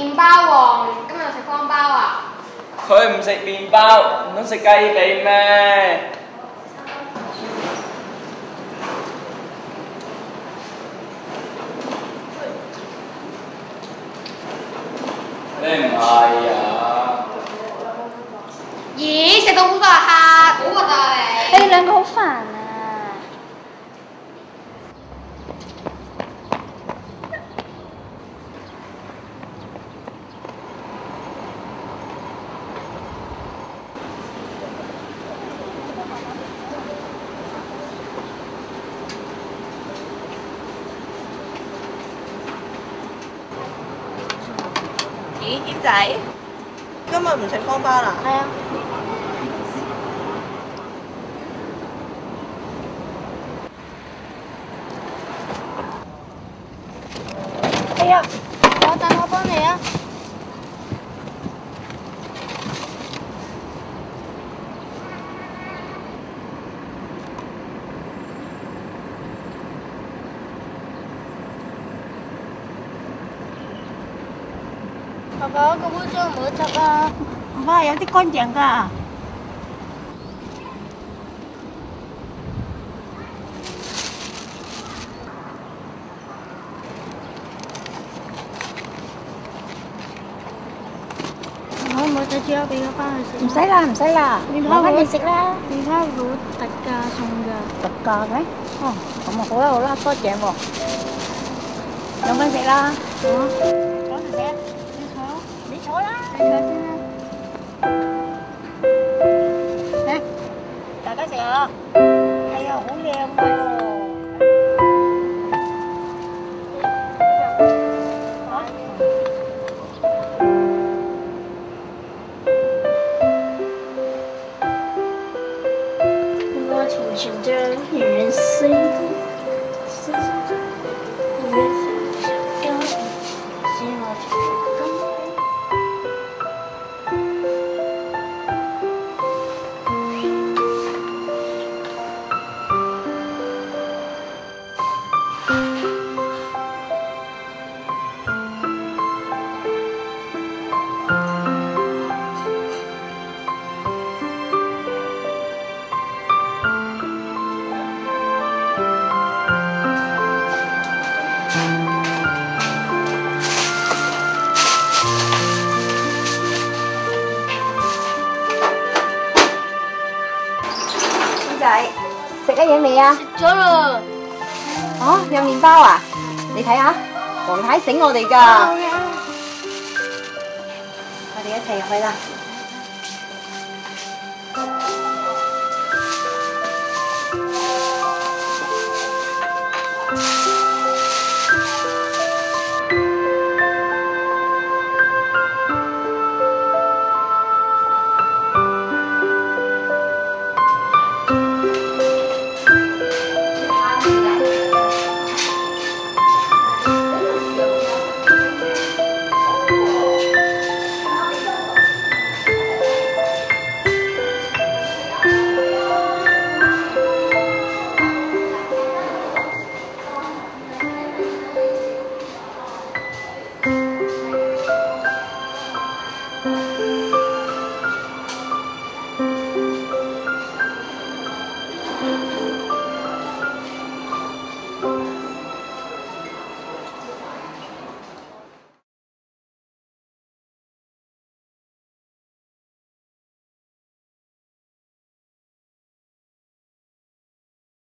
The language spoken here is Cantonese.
麵包喎，今日食方包啊？佢唔食麵包，唔通食雞髀咩？你唔係啊？咦，食到好多客，好核突啊你！你哋兩個好煩啊！咦，謙仔，今日唔食方包啦？係啊。哎呀，我幫你啊！爸爸，個污糟唔好執啊！唔係有啲乾淨㗎。可唔可以再煮咗俾我翻去食？唔使啦，唔使啦，麵包攞翻嚟食啦。麵包好特價送㗎。特價嘅？哦，咁啊好啦好啦，多謝喎。有乜食啦？好啊，講住食。你坐啦。你坐先啦。嚟，大家食啊！係啊，好靚喎。我挺觉得女人心思女人心高，希望高。仔，食咗嘢未啊？食咗啦。哦，有麵包啊？你睇下，黃太醒我哋㗎。我哋一齊入去啦。